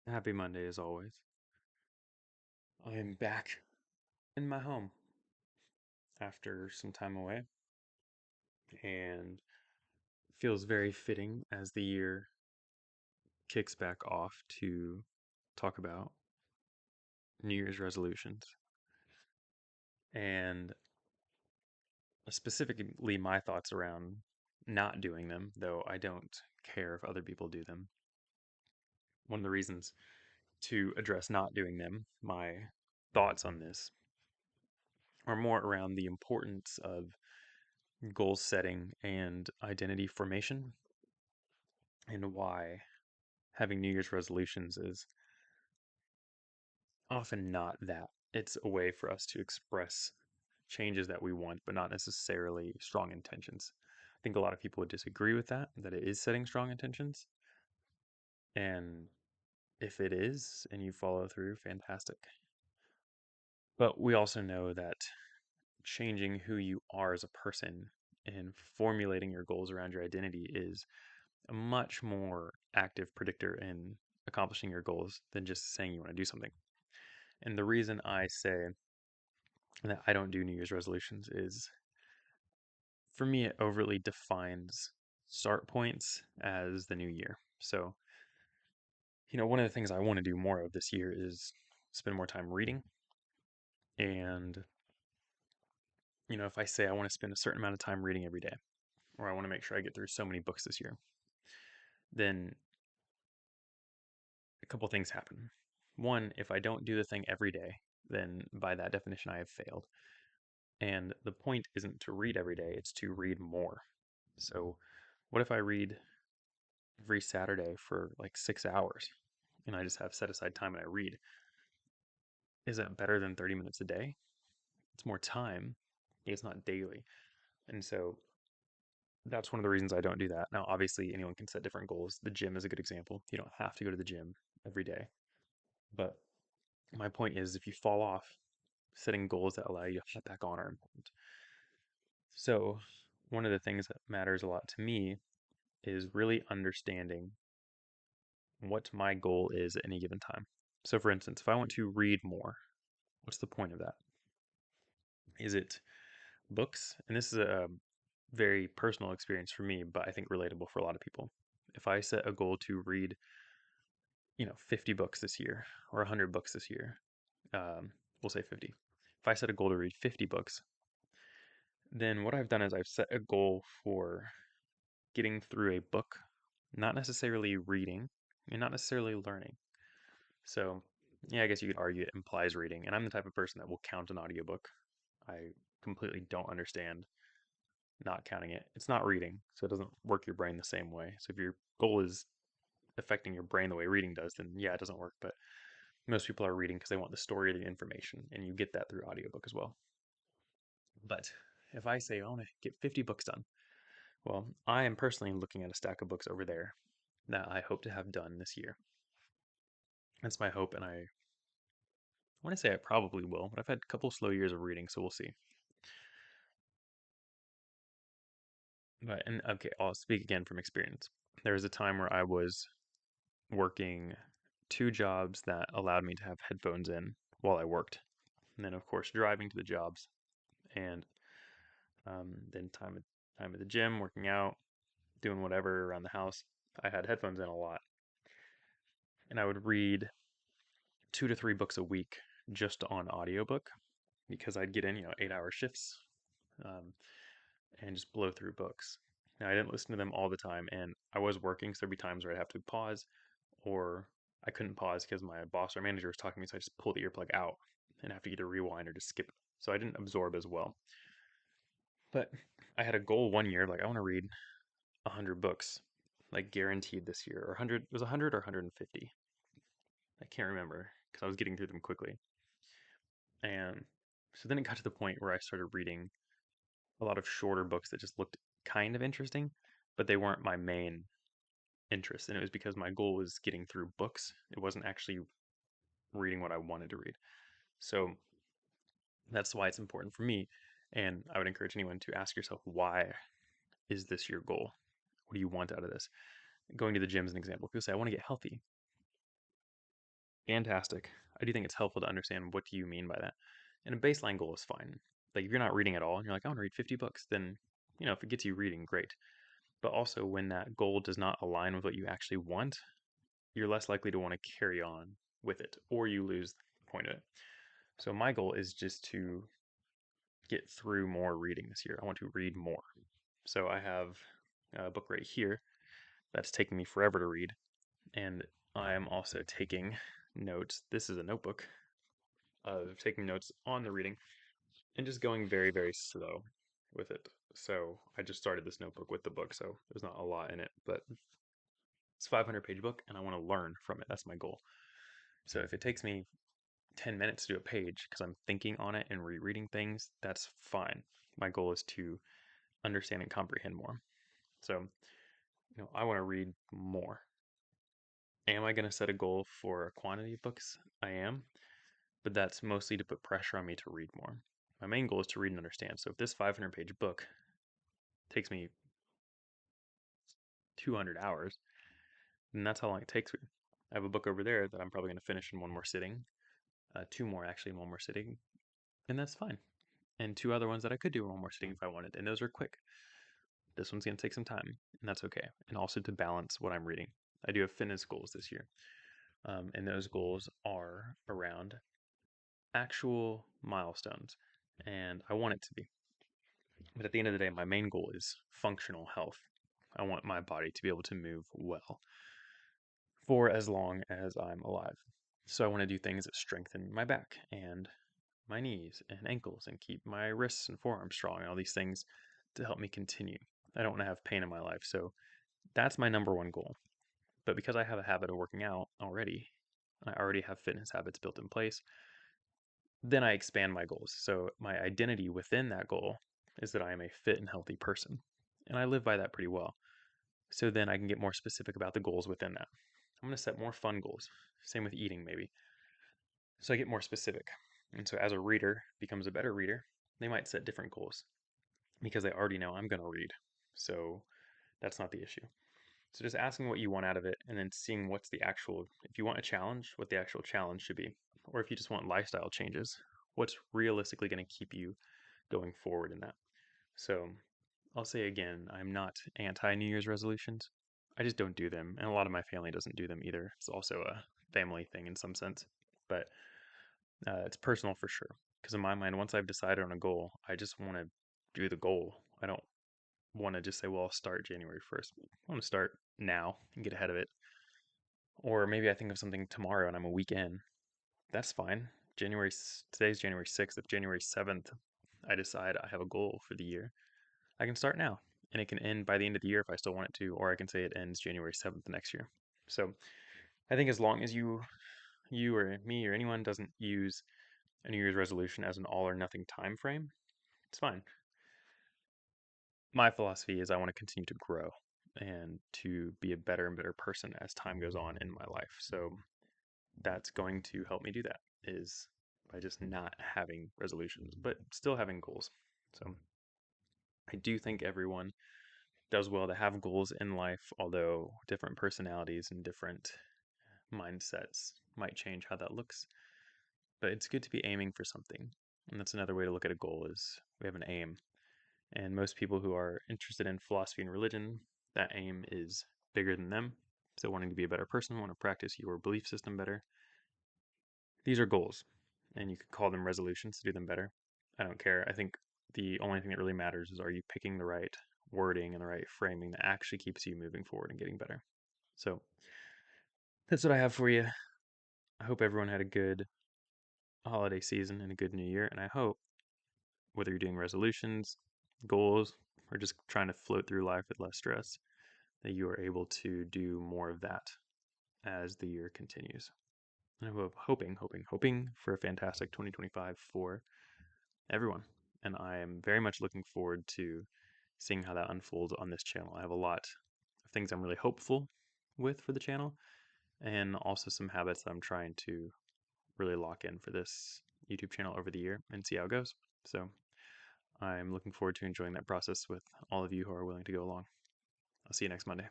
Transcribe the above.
Happy Monday as always. I am back in my home after some time away and feels very fitting as the year kicks back off to talk about New Year's resolutions and specifically my thoughts around not doing them, though I don't care if other people do them. One of the reasons to address not doing them, my thoughts on this, are more around the importance of goal setting and identity formation and why having New Year's resolutions is often not that. It's a way for us to express changes that we want, but not necessarily strong intentions. I think a lot of people would disagree with that it is setting strong intentions. And if it is and you follow through, fantastic. But we also know that changing who you are as a person and formulating your goals around your identity is a much more active predictor in accomplishing your goals than just saying you want to do something. And the reason I say that I don't do New Year's resolutions is for me, it overly defines start points as the new year. So, one of the things I want to do more of this year is spend more time reading. And, if I say I want to spend a certain amount of time reading every day, or I want to make sure I get through so many books this year, then a couple things happen. One, if I don't do the thing every day, then by that definition, I have failed. And the point isn't to read every day, it's to read more. So, what if I read every Saturday for like 6 hours and I just have set aside time and I read? Is that better than 30 minutes a day? It's more time. It's not daily. And so that's one of the reasons I don't do that. Now, obviously, anyone can set different goals. The gym is a good example. You don't have to go to the gym every day. But my point is, if you fall off, setting goals that allow you to hop back on are important. So, one of the things that matters a lot to me is really understanding what my goal is at any given time. So, for instance, if I want to read more, what's the point of that? Is it books? And this is a very personal experience for me, but I think relatable for a lot of people. If I set a goal to read, 50 books this year or 100 books this year, um, we'll say 50. If I set a goal to read 50 books, then what I've done is I've set a goal for getting through a book, not necessarily reading and not necessarily learning. So, yeah, I guess you could argue it implies reading. And I'm the type of person that will count an audiobook. I completely don't understand not counting it. It's not reading, so it doesn't work your brain the same way. So if your goal is affecting your brain the way reading does, then yeah, it doesn't work. But most people are reading because they want the story or the information, and you get that through audiobook as well. But if I say I want to get 50 books done, well, I am personally looking at a stack of books over there that I hope to have done this year. That's my hope, and I want to say I probably will, but I've had a couple slow years of reading, so we'll see. But and okay, I'll speak again from experience. There was a time where I was working two jobs that allowed me to have headphones in while I worked, and then of course driving to the jobs, and then time at the gym, working out, doing whatever around the house. I had headphones in a lot, and I would read 2 to 3 books a week just on audiobook because I'd get in 8 hour shifts, um, and just blow through books. Now I didn't listen to them all the time, and I was working, so there'd be times where I'd have to pause, or I couldn't pause because my boss or manager was talking to me, so I just pull the earplug out and have to either rewind or just skip it. So I didn't absorb as well. But I had a goal one year, like I want to read 100 books, like guaranteed this year, or 100. It was 100 or 150. I can't remember because I was getting through them quickly. And so then it got to the point where I started reading a lot of shorter books that just looked kind of interesting, but they weren't my main interest. And it was because my goal was getting through books. It wasn't actually reading what I wanted to read. So that's why it's important for me. And I would encourage anyone to ask yourself, why is this your goal? What do you want out of this? Going to the gym is an example. People say, I want to get healthy. Fantastic. I do think it's helpful to understand what do you mean by that. And a baseline goal is fine. Like if you're not reading at all and you're like, I want to read 50 books, then, if it gets you reading, great. But also when that goal does not align with what you actually want, you're less likely to want to carry on with it or you lose the point of it. So my goal is just to get through more reading this year. I want to read more. So I have a book right here that's taking me forever to read. And I'm also taking notes. This is a notebook of taking notes on the reading and just going very, very slow with it. So I just started this notebook with the book, so there's not a lot in it, but it's a 500-page book and I want to learn from it. That's my goal. So if it takes me 10 minutes to do a page because I'm thinking on it and rereading things, that's fine. My goal is to understand and comprehend more. So, I want to read more. Am I going to set a goal for a quantity of books? I am, but that's mostly to put pressure on me to read more. My main goal is to read and understand. So if this 500-page book takes me 200 hours, then that's how long it takes me. I have a book over there that I'm probably going to finish in one more sitting, two more actually in one more sitting, and that's fine. And two other ones that I could do in one more sitting if I wanted, and those are quick. This one's going to take some time, and that's okay. And also to balance what I'm reading. I do have fitness goals this year, and those goals are around actual milestones, and I want it to be. But at the end of the day, my main goal is functional health. I want my body to be able to move well for as long as I'm alive. So I want to do things that strengthen my back and my knees and ankles and keep my wrists and forearms strong and all these things to help me continue. I don't want to have pain in my life. So that's my number one goal. But because I have a habit of working out already, I already have fitness habits built in place, then I expand my goals. So my identity within that goal is that I am a fit and healthy person. And I live by that pretty well. So then I can get more specific about the goals within that. I'm going to set more fun goals. Same with eating, maybe. So I get more specific. And so as a reader becomes a better reader, they might set different goals because they already know I'm going to read. So that's not the issue. So just asking what you want out of it and then seeing what's the actual, if you want a challenge, what the actual challenge should be. Or if you just want lifestyle changes, what's realistically going to keep you going forward in that. So I'll say again, I'm not anti New Year's resolutions. I just don't do them. And a lot of my family doesn't do them either. It's also a family thing in some sense. But it's personal for sure. Because in my mind, once I've decided on a goal, I just want to do the goal. I don't want to just say, well, I'll start January 1st. I want to start now and get ahead of it. Or maybe I think of something tomorrow and I'm a week in. That's fine. Today's January 6th. If January 7th I decide I have a goal for the year, I can start now. And it can end by the end of the year if I still want it to, or I can say it ends January 7th next year. So I think as long as you or me or anyone doesn't use a New Year's resolution as an all or nothing time frame, it's fine. My philosophy is I want to continue to grow and to be a better and better person as time goes on in my life. So that's going to help me do that is by just not having resolutions, but still having goals. So I do think everyone does well to have goals in life, although different personalities and different mindsets might change how that looks. But it's good to be aiming for something. And that's another way to look at a goal is we have an aim. And most people who are interested in philosophy and religion, that aim is bigger than them. So wanting to be a better person, want to practice your belief system better. These are goals, and you could call them resolutions to do them better. I don't care. I think the only thing that really matters is are you picking the right wording and the right framing that actually keeps you moving forward and getting better. So that's what I have for you. I hope everyone had a good holiday season and a good new year. And I hope whether you're doing resolutions, goals, or just trying to float through life with less stress, that you are able to do more of that as the year continues. And I'm hoping for a fantastic 2025 for everyone. And I am very much looking forward to seeing how that unfolds on this channel. I have a lot of things I'm really hopeful with for the channel, and also some habits that I'm trying to really lock in for this YouTube channel over the year and see how it goes. So I'm looking forward to enjoying that process with all of you who are willing to go along. I'll see you next Monday.